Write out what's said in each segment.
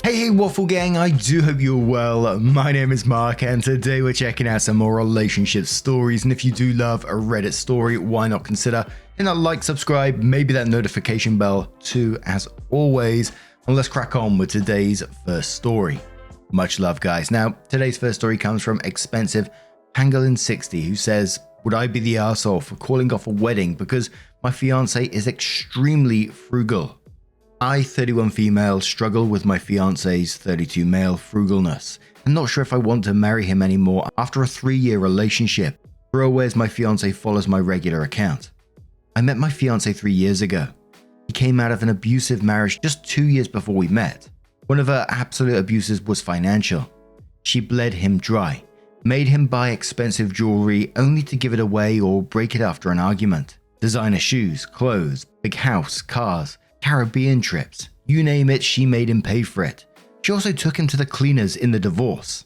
Hey Waffle Gang, I do hope you're well. My name is Mark and today we're checking out some more relationship stories, and if you do love a Reddit story, why not consider hitting that like, subscribe, maybe that notification bell too as always, and let's crack on with today's first story. Much love guys. Now today's first story comes from Expensive Pangolin 60 who says, would I be the arsehole for calling off a wedding because my fiance is extremely frugal? I, 31 female, struggle with my fiance's 32 male frugalness. I'm not sure if I want to marry him anymore after a 3-year relationship. Throwaways, my fiance follows my regular account. I met my fiance 3 years ago. He came out of an abusive marriage just 2 years before we met. One of her absolute abuses was financial. She bled him dry, made him buy expensive jewelry only to give it away or break it after an argument. Designer shoes, clothes, big house, cars, Caribbean trips, you name it, she made him pay for it. She also took him to the cleaners in the divorce.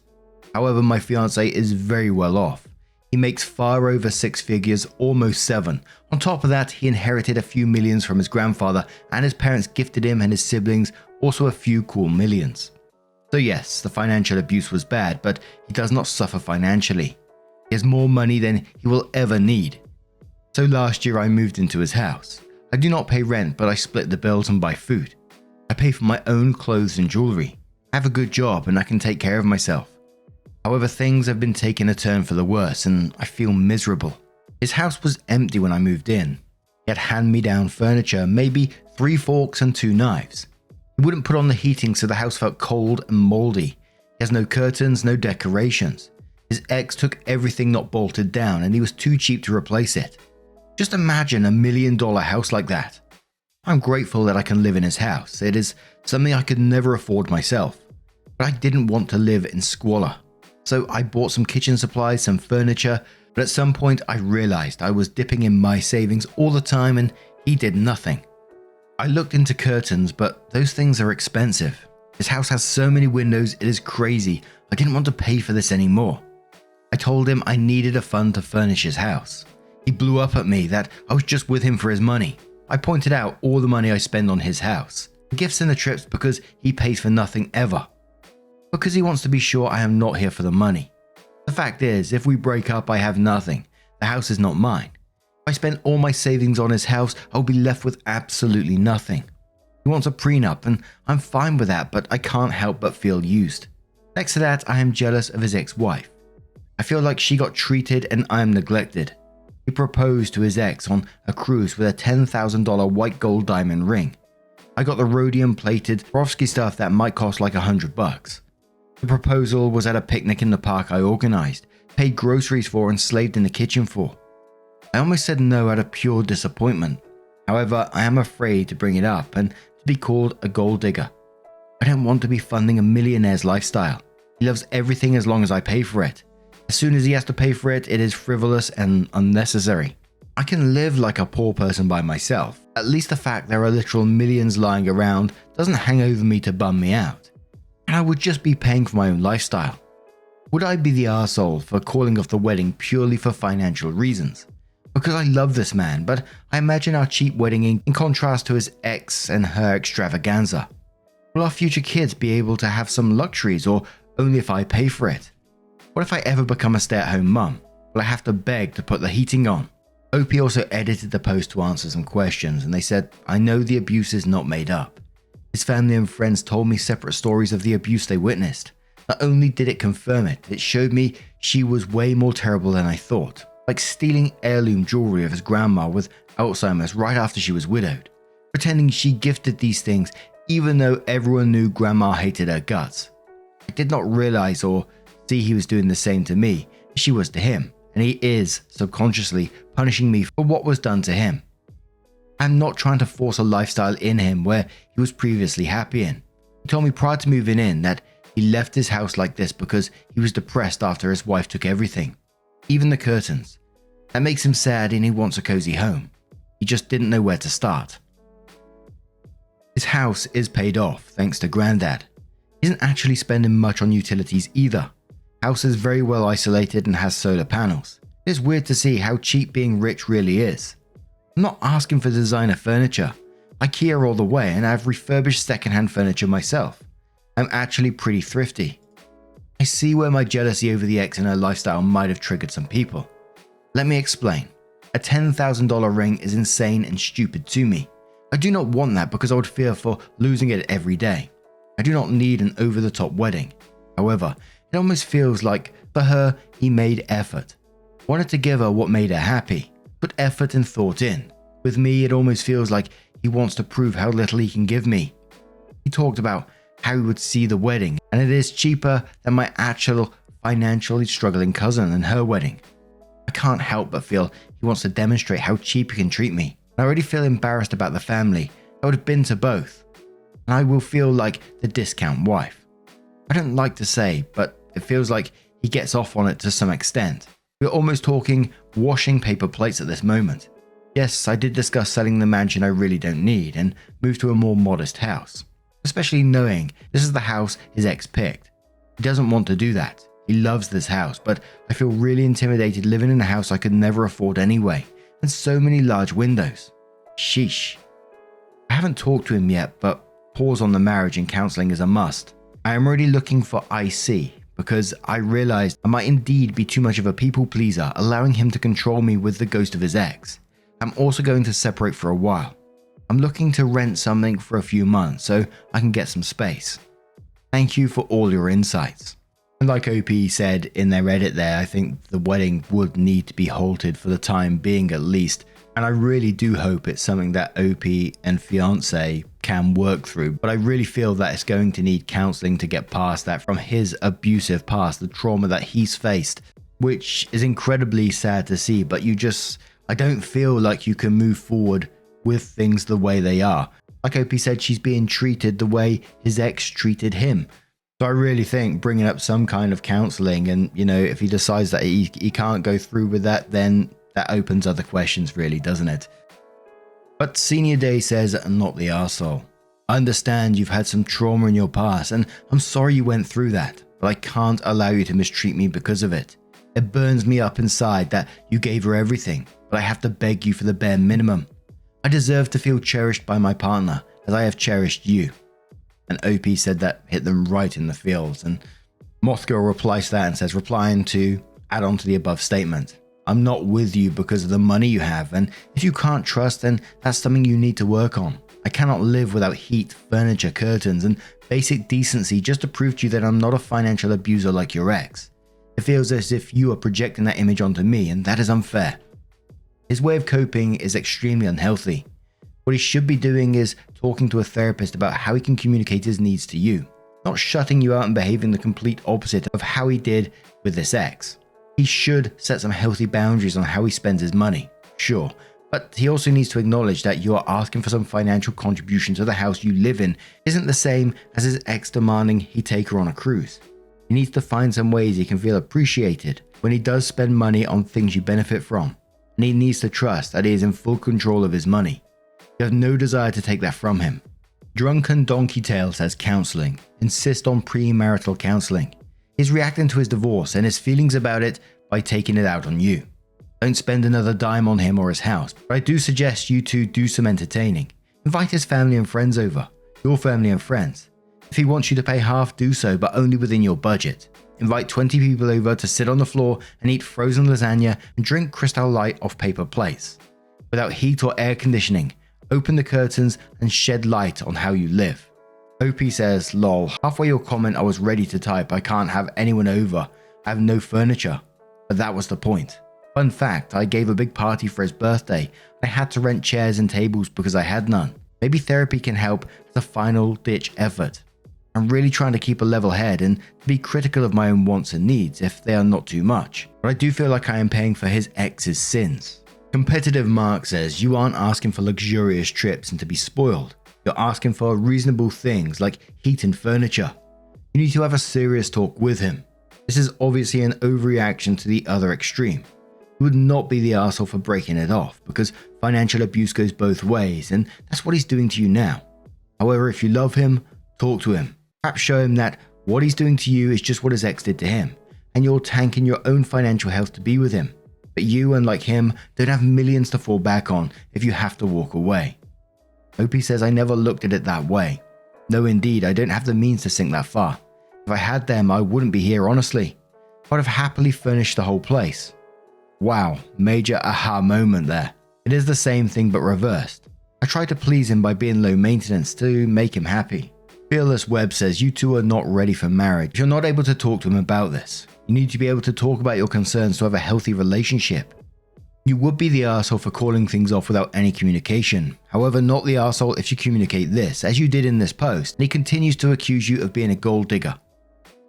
However, my fiance is very well off. He makes far over 6 figures, almost 7. On top of that, he inherited a few millions from his grandfather, and his parents gifted him and his siblings also a few cool millions. So yes, the financial abuse was bad, but he does not suffer financially. He has more money than he will ever need. So last year I moved into his house. I do not pay rent, but I split the bills and buy food. I pay for my own clothes and jewelry. I have a good job and I can take care of myself. However, things have been taking a turn for the worse and I feel miserable. His house was empty when I moved in. He had hand-me-down furniture, maybe 3 forks and 2 knives. He wouldn't put on the heating so the house felt cold and moldy. He has no curtains, no decorations. His ex took everything not bolted down and he was too cheap to replace it. Just imagine a $1 million house like that. I'm grateful that I can live in his house. It is something I could never afford myself. But I didn't want to live in squalor. So I bought some kitchen supplies, some furniture, but at some point I realized I was dipping in my savings all the time and he did nothing. I looked into curtains, but those things are expensive. His house has so many windows, it is crazy. I didn't want to pay for this anymore. I told him I needed a fund to furnish his house. He blew up at me that I was just with him for his money. I pointed out all the money I spend on his house, the gifts and the trips because he pays for nothing ever. Because he wants to be sure I am not here for the money. The fact is, if we break up, I have nothing. The house is not mine. If I spend all my savings on his house, I'll be left with absolutely nothing. He wants a prenup and I'm fine with that, but I can't help but feel used. Next to that, I am jealous of his ex-wife. I feel like she got treated and I am neglected. He proposed to his ex on a cruise with a $10,000 white gold diamond ring. I got the rhodium plated Swarovski stuff that might cost like $100. The proposal was at a picnic in the park I organized, paid groceries for and slaved in the kitchen for. I almost said no out of pure disappointment. However, I am afraid to bring it up and to be called a gold digger. I don't want to be funding a millionaire's lifestyle. He loves everything as long as I pay for it. As soon as he has to pay for it, it is frivolous and unnecessary. I can live like a poor person by myself. At least the fact there are literal millions lying around doesn't hang over me to bum me out. And I would just be paying for my own lifestyle. Would I be the arsehole for calling off the wedding purely for financial reasons? Because I love this man, but I imagine our cheap wedding in contrast to his ex and her extravaganza. Will our future kids be able to have some luxuries or only if I pay for it? What if I ever become a stay-at-home mum? Will I have to beg to put the heating on? OP also edited the post to answer some questions and they said, I know the abuse is not made up. His family and friends told me separate stories of the abuse they witnessed. Not only did it confirm it, it showed me she was way more terrible than I thought. Like stealing heirloom jewelry of his grandma with Alzheimer's right after she was widowed. Pretending she gifted these things even though everyone knew grandma hated her guts. I did not realize or see he was doing the same to me as she was to him, and he is subconsciously punishing me for what was done to him. I'm not trying to force a lifestyle in him where he was previously happy in. He told me prior to moving in that he left his house like this because he was depressed after his wife took everything, even the curtains. That makes him sad and he wants a cozy home. He just didn't know where to start. His house is paid off thanks to Granddad. He isn't actually spending much on utilities either. House is very well isolated and has solar panels. It is weird to see how cheap being rich really is. I'm not asking for designer furniture. IKEA all the way and I've refurbished secondhand furniture myself. I'm actually pretty thrifty. I see where my jealousy over the ex and her lifestyle might have triggered some people. Let me explain. A $10,000 ring is insane and stupid to me. I do not want that because I would fear for losing it every day. I do not need an over-the-top wedding. However, it almost feels like, for her, he made effort. Wanted to give her what made her happy, put effort and thought in. With me, it almost feels like he wants to prove how little he can give me. He talked about how he would see the wedding, and it is cheaper than my actual financially struggling cousin and her wedding. I can't help but feel he wants to demonstrate how cheap he can treat me. I already feel embarrassed about the family I would have been to both, and I will feel like the discount wife. I don't like to say, but it feels like he gets off on it to some extent. We're almost talking washing paper plates at this moment. Yes, I did discuss selling the mansion I really don't need and move to a more modest house, especially knowing this is the house his ex picked. He doesn't want to do that. He loves this house, but I feel really intimidated living in a house I could never afford anyway, and so many large windows. Sheesh. I haven't talked to him yet, but pause on the marriage and counseling is a must. I am already looking for IC because I realized I might indeed be too much of a people pleaser, allowing him to control me with the ghost of his ex. I'm also going to separate for a while. I'm looking to rent something for a few months so I can get some space. Thank you for all your insights. And like OP said in their edit there, I think the wedding would need to be halted for the time being at least. And I really do hope it's something that OP and Fiance can work through. But I really feel that it's going to need counseling to get past that from his abusive past, the trauma that he's faced, which is incredibly sad to see. But I don't feel like you can move forward with things the way they are. Like OP said, she's being treated the way his ex treated him. So I really think bringing up some kind of counseling and, if he decides that he can't go through with that, then that opens other questions really, doesn't it? But Senior Day says, not the arsehole. I understand you've had some trauma in your past and I'm sorry you went through that, but I can't allow you to mistreat me because of it. It burns me up inside that you gave her everything, but I have to beg you for the bare minimum. I deserve to feel cherished by my partner as I have cherished you. And OP said that hit them right in the feels, and Mothgirl replies to that and says, replying to add on to the above statement, I'm not with you because of the money you have, and if you can't trust, then that's something you need to work on. I cannot live without heat, furniture, curtains, and basic decency just to prove to you that I'm not a financial abuser like your ex. It feels as if you are projecting that image onto me, and that is unfair. His way of coping is extremely unhealthy. What he should be doing is talking to a therapist about how he can communicate his needs to you, not shutting you out and behaving the complete opposite of how he did with this ex. He should set some healthy boundaries on how he spends his money, sure, but he also needs to acknowledge that you are asking for some financial contribution to the house you live in isn't the same as his ex demanding he take her on a cruise. He needs to find some ways he can feel appreciated when he does spend money on things you benefit from, and he needs to trust that he is in full control of his money. You have no desire to take that from him. Drunken Donkey Tail says counseling. Insist on premarital counseling. He's reacting to his divorce and his feelings about it by taking it out on you. Don't spend another dime on him or his house, but I do suggest you two do some entertaining. Invite his family and friends over, your family and friends. If he wants you to pay half, do so, but only within your budget. Invite 20 people over to sit on the floor and eat frozen lasagna and drink Crystal Light off paper plates. Without heat or air conditioning, open the curtains and shed light on how you live. OP says, lol, halfway your comment I was ready to type, I can't have anyone over, I have no furniture. But that was the point. Fun fact, I gave a big party for his birthday. I had to rent chairs and tables because I had none. Maybe therapy can help as a final ditch effort. I'm really trying to keep a level head and be critical of my own wants and needs if they are not too much. But I do feel like I am paying for his ex's sins. Competitive Mark says, you aren't asking for luxurious trips and to be spoiled. You're asking for reasonable things like heat and furniture. You need to have a serious talk with him. This is obviously an overreaction to the other extreme. You would not be the arsehole for breaking it off because financial abuse goes both ways and that's what he's doing to you now. However, if you love him, talk to him. Perhaps show him that what he's doing to you is just what his ex did to him and you're tanking your own financial health to be with him. But you, unlike him, don't have millions to fall back on if you have to walk away. OP says, I never looked at it that way. No indeed, I don't have the means to sink that far. If I had them, I wouldn't be here, honestly. I would have happily furnished the whole place. Wow, major aha moment there. It is the same thing but reversed. I tried to please him by being low maintenance to make him happy. Fearless Webb says you two are not ready for marriage. If you're not able to talk to him about this, you need to be able to talk about your concerns to have a healthy relationship. You would be the arsehole for calling things off without any communication. However, not the arsehole if you communicate this, as you did in this post, and he continues to accuse you of being a gold digger.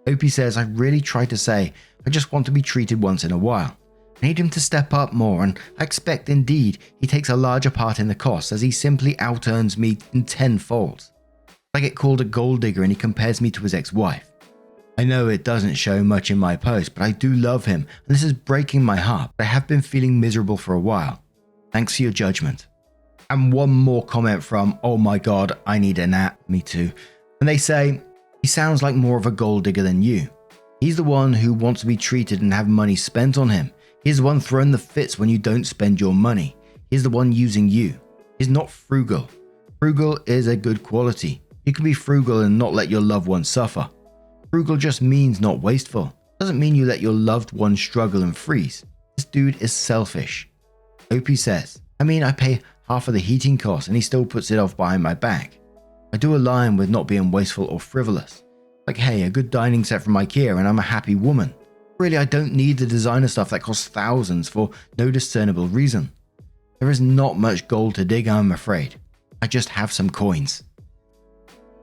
Opie says, I really tried to say, I just want to be treated once in a while. I need him to step up more, and I expect indeed he takes a larger part in the cost as he simply out-earns me in tenfold. I get called a gold digger and he compares me to his ex-wife. I know it doesn't show much in my post, but I do love him, and this is breaking my heart. I have been feeling miserable for a while. Thanks for your judgment. And one more comment from, oh my god, I need a nap, me too. And they say, he sounds like more of a gold digger than you. He's the one who wants to be treated and have money spent on him. He's the one throwing the fits when you don't spend your money. He's the one using you. He's not frugal. Frugal is a good quality. You can be frugal and not let your loved one suffer. Frugal just means not wasteful. Doesn't mean you let your loved one struggle and freeze. This dude is selfish. Opie says, I pay half of the heating costs and he still puts it off behind my back. I do align with not being wasteful or frivolous. Like, hey, a good dining set from IKEA and I'm a happy woman. Really, I don't need the designer stuff that costs thousands for no discernible reason. There is not much gold to dig, I'm afraid. I just have some coins.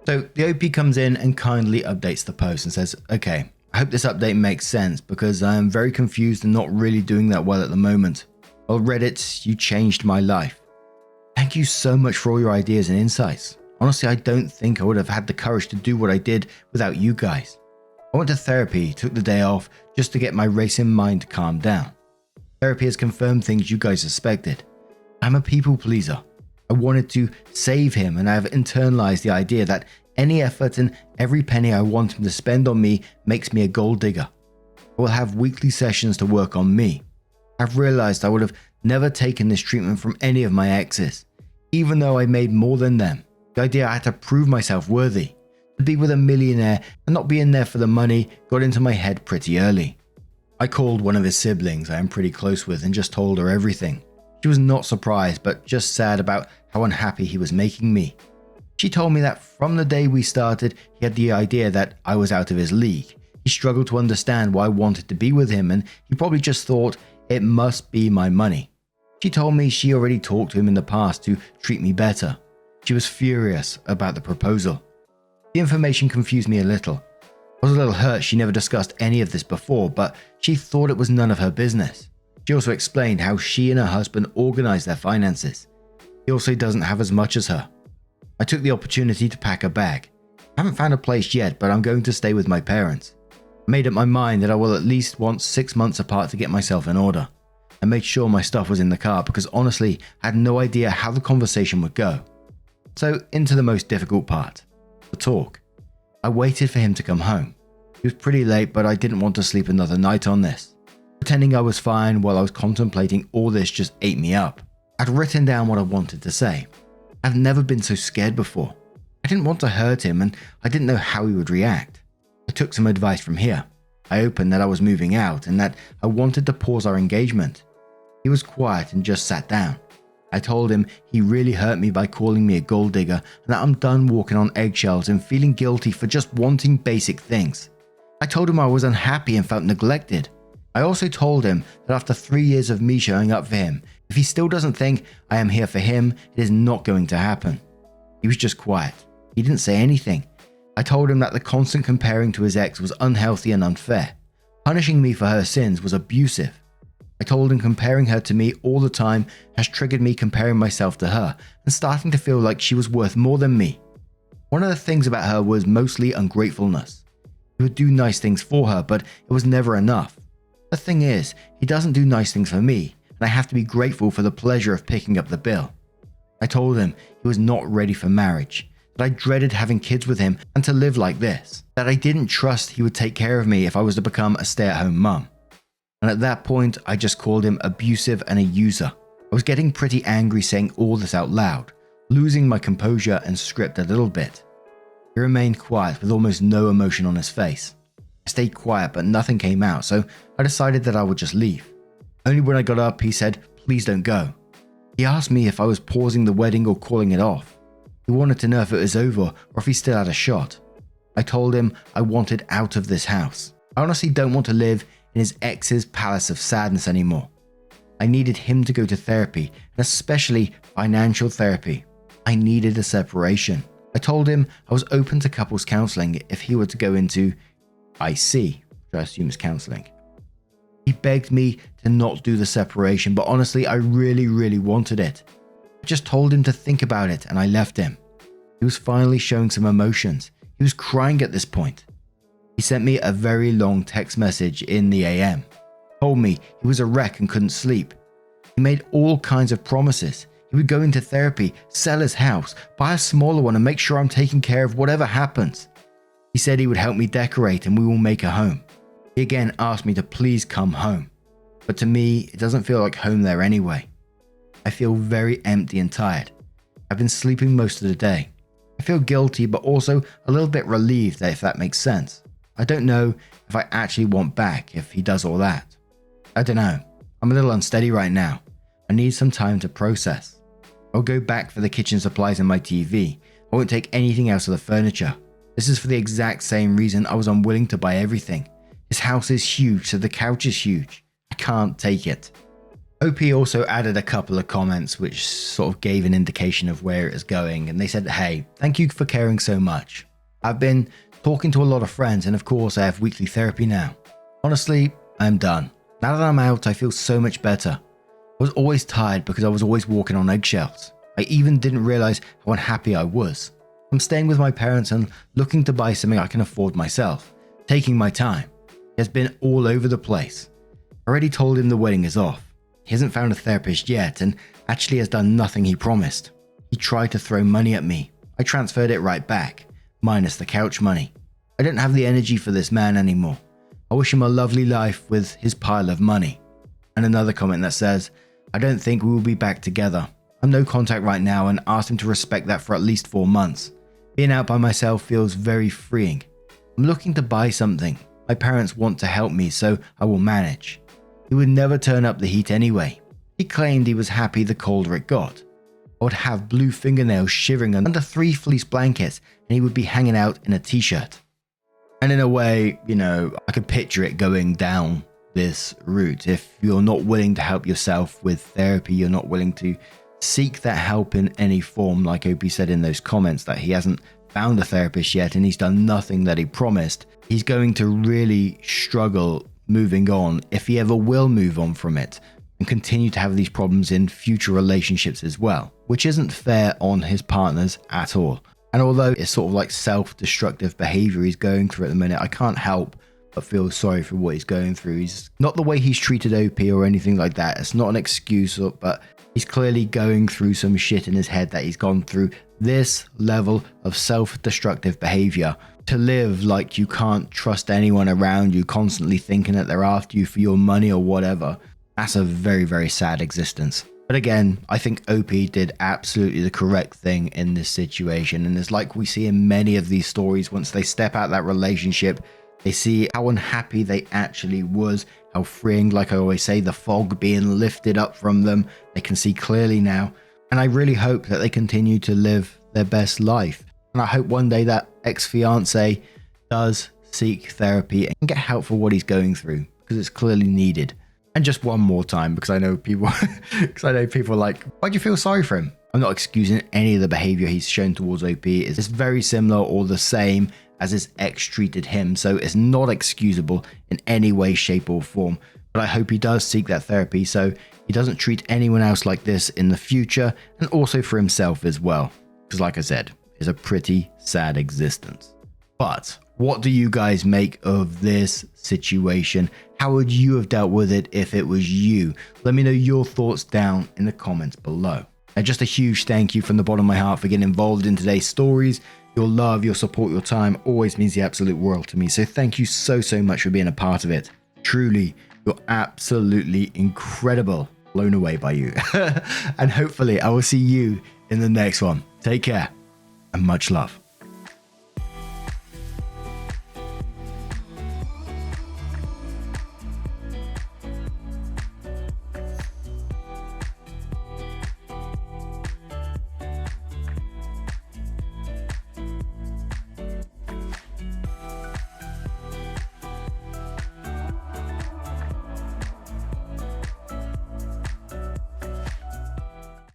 So the OP comes in and kindly updates the post and says, okay, I hope this update makes sense because I am very confused and not really doing that well at the moment. Well, Reddit, you changed my life. Thank you so much for all your ideas and insights. Honestly, I don't think I would have had the courage to do what I did without you guys. I went to therapy, took the day off just to get my racing mind calmed down. Therapy has confirmed things you guys suspected. I'm a people pleaser. I wanted to save him and I have internalized the idea that any effort and every penny I want him to spend on me makes me a gold digger. I will have weekly sessions to work on me. I've realized I would have never taken this treatment from any of my exes, even though I made more than them. The idea I had to prove myself worthy. To be with a millionaire and not be in there for the money got into my head pretty early. I called one of his siblings I am pretty close with and just told her everything. She was not surprised but just sad about how unhappy he was making me. She told me that from the day we started he had the idea that I was out of his league. He struggled to understand why I wanted to be with him and he probably just thought it must be my money. She told me she already talked to him in the past to treat me better. She was furious about the proposal. The information confused me a little. I was a little hurt she never discussed any of this before, but she thought it was none of her business. She also explained how she and her husband organized their finances. He also doesn't have as much as her. I took the opportunity to pack a bag. I haven't found a place yet, but I'm going to stay with my parents. I made up my mind that I will at least want 6 months apart to get myself in order. I made sure my stuff was in the car because honestly, I had no idea how the conversation would go. So into the most difficult part, the talk. I waited for him to come home. He was pretty late, but I didn't want to sleep another night on this. Pretending I was fine while I was contemplating all this just ate me up. I'd written down what I wanted to say. I've never been so scared before. I didn't want to hurt him and I didn't know how he would react. I took some advice from here. I opened that I was moving out and that I wanted to pause our engagement. He was quiet and just sat down. I told him he really hurt me by calling me a gold digger and that I'm done walking on eggshells and feeling guilty for just wanting basic things. I told him I was unhappy and felt neglected. I also told him that after 3 years of me showing up for him, if he still doesn't think I am here for him, it is not going to happen. He was just quiet. He didn't say anything. I told him that the constant comparing to his ex was unhealthy and unfair. Punishing me for her sins was abusive. I told him comparing her to me all the time has triggered me comparing myself to her and starting to feel like she was worth more than me. One of the things about her was mostly ungratefulness. He would do nice things for her, but it was never enough. The thing is, he doesn't do nice things for me, and I have to be grateful for the pleasure of picking up the bill. I told him he was not ready for marriage, that I dreaded having kids with him and to live like this, that I didn't trust he would take care of me if I was to become a stay-at-home mum. And at that point, I just called him abusive and a user. I was getting pretty angry saying all this out loud, losing my composure and script a little bit. He remained quiet with almost no emotion on his face. I stayed quiet, but nothing came out, so I decided that I would just leave. Only when I got up, he said, "Please don't go." He asked me if I was pausing the wedding or calling it off. He wanted to know if it was over or if he still had a shot. I told him I wanted out of this house. I honestly don't want to live in his ex's palace of sadness anymore. I needed him to go to therapy, and especially financial therapy. I needed a separation. I told him I was open to couples counseling if he were to go into IC, which I assume is counseling. He begged me to not do the separation, but honestly, I really wanted it. I just told him to think about it, and I left him. He was finally showing some emotions. He was crying at this point. He sent me a very long text message in the AM. Told me he was a wreck and couldn't sleep. He made all kinds of promises. He would go into therapy, sell his house, buy a smaller one, and make sure I'm taken care of whatever happens. He said he would help me decorate and we will make a home. He again asked me to please come home. But to me, it doesn't feel like home there anyway. I feel very empty and tired. I've been sleeping most of the day. I feel guilty, but also a little bit relieved, if that makes sense. I don't know if I actually want back if he does all that. I don't know. I'm a little unsteady right now. I need some time to process. I'll go back for the kitchen supplies and my TV. I won't take anything else of the furniture. This is for the exact same reason I was unwilling to buy everything. His house is huge, so the couch is huge. I can't take it. OP also added a couple of comments which sort of gave an indication of where it is going, and they said, "Hey, thank you for caring so much. I've been talking to a lot of friends, and of course I have weekly therapy now. Honestly, I'm done. Now that I'm out, I feel so much better. I was always tired because I was always walking on eggshells. I even didn't realize how unhappy I was. I'm staying with my parents and looking to buy something I can afford myself, taking my time. He has been all over the place. I already told him the wedding is off. He hasn't found a therapist yet and actually has done nothing he promised. He tried to throw money at me. I transferred it right back, minus the couch money. I don't have the energy for this man anymore. I wish him a lovely life with his pile of money." And another comment that says, "I don't think we will be back together. I'm no contact right now," and asked him to respect that for at least 4 months. "Being out by myself feels very freeing. I'm looking to buy something. My parents want to help me, so I will manage." He would never turn up the heat anyway. He claimed he was happy the colder it got. I would have blue fingernails shivering under 3 fleece blankets, and he would be hanging out in a t-shirt. And in a way, I could picture it going down this route. If you're not willing to help yourself with therapy, you're not willing to seek that help in any form, like OP said in those comments that he hasn't found a therapist yet and he's done nothing that he promised, he's going to really struggle moving on, if he ever will move on from it, and continue to have these problems in future relationships as well, which isn't fair on his partners at all. And although it's sort of like self-destructive behavior he's going through at the minute, I can't help but feel sorry for what he's going through. He's not the way he's treated OP or anything like that. It's not an excuse, but he's clearly going through some shit in his head that he's gone through this level of self-destructive behavior. To live like you can't trust anyone around you, constantly thinking that they're after you for your money or whatever, that's a very sad existence. But again, I think OP did absolutely the correct thing in this situation. And it's like we see in many of these stories, once they step out that relationship, they see how unhappy they actually was, how freeing, like I always say, the fog being lifted up from them. They can see clearly now. And I really hope that they continue to live their best life. And I hope one day that ex-fiance does seek therapy and get help for what he's going through, because it's clearly needed. And just one more time, because I know people are like, why do you feel sorry for him? I'm not excusing any of the behavior he's shown towards OP. It's very similar or the same as his ex treated him, so it's not excusable in any way, shape or form. But I hope he does seek that therapy so he doesn't treat anyone else like this in the future, and also for himself as well, because like I said, it's a pretty sad existence. But what do you guys make of this situation? How would you have dealt with it if it was you? Let me know your thoughts down in the comments below. And just a huge thank you from the bottom of my heart for getting involved in today's stories. Your love, your support, your time always means the absolute world to me. So thank you so much for being a part of it. Truly, you're absolutely incredible. Blown away by you. And hopefully I will see you in the next one. Take care and much love.